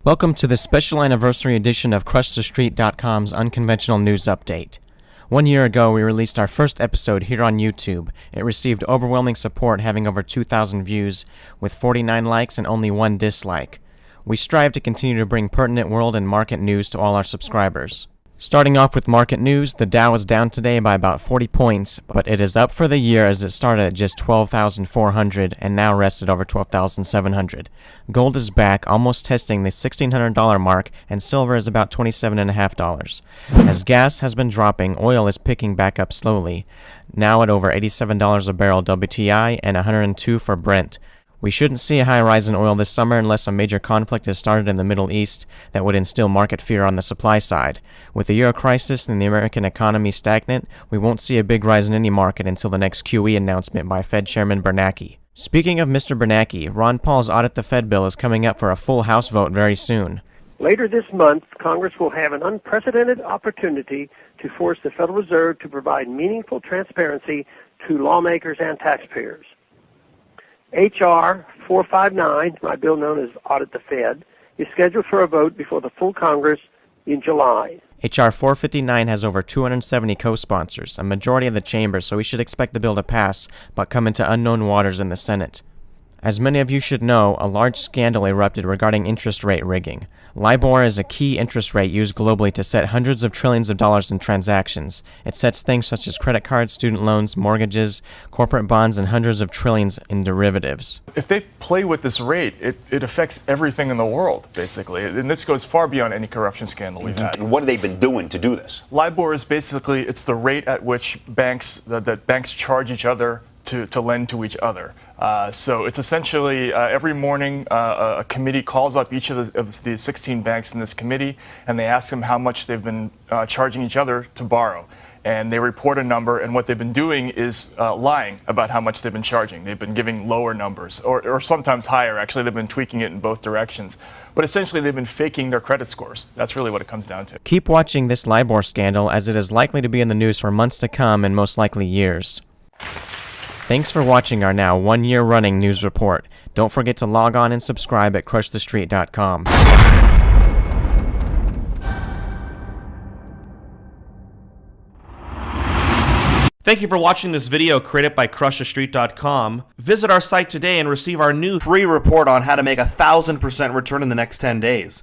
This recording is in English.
Welcome to the special anniversary edition of crushthestreet.com's unconventional news update. 1 year ago, we released our first episode here on YouTube. It received overwhelming support, having over 2,000 views, with 49 likes and only 1 dislike. We strive to continue to bring pertinent world and market news to all our subscribers. Starting off with market news, the Dow is down today by about 40 points, but it is up for the year as it started at just 12,400 and now rests at over 12,700. Gold is back, almost testing the $1,600 mark, and silver is about $27.50. As gas has been dropping, oil is picking back up slowly, now at over $87 a barrel WTI and $102 for Brent. We shouldn't see a high rise in oil this summer unless a major conflict has started in the Middle East that would instill market fear on the supply side. With the euro crisis and the American economy stagnant, we won't see a big rise in any market until the next QE announcement by Fed Chairman Bernanke. Speaking of Mr. Bernanke, Ron Paul's Audit the Fed bill is coming up for a full House vote very soon. Later this month, Congress will have an unprecedented opportunity to force the Federal Reserve to provide meaningful transparency to lawmakers and taxpayers. H.R. 459, my bill known as Audit the Fed, is scheduled for a vote before the full Congress in July. H.R. 459 has over 270 co-sponsors, a majority of the chamber, so we should expect the bill to pass, but come into unknown waters in the Senate. As many of you should know, a large scandal erupted regarding interest rate rigging. Libor is a key interest rate used globally to set hundreds of trillions of dollars in transactions. It sets things such as credit cards, student loans, mortgages, corporate bonds, and hundreds of trillions in derivatives. If they play with this rate, it affects everything in the world, basically. And this goes far beyond any corruption scandal we've had. What have they been doing to do this? Libor is basically, it's the rate at which banks charge each other to lend to each other. So it's essentially every morning a committee calls up each of the 16 banks in this committee, and they ask them how much they've been charging each other to borrow. And they report a number, and what they've been doing is lying about how much they've been charging. They've been giving lower numbers, or sometimes higher. Actually, they've been tweaking it in both directions. But essentially, they've been faking their credit scores. That's really what it comes down to. Keep watching this Libor scandal, as it is likely to be in the news for months to come and most likely years. Thanks for watching our now 1 year running news report. Don't forget to log on and subscribe at crushthestreet.com. Thank you for watching this video created by crushthestreet.com. Visit our site today and receive our new free report on how to make a 1,000% return in the next 10 days.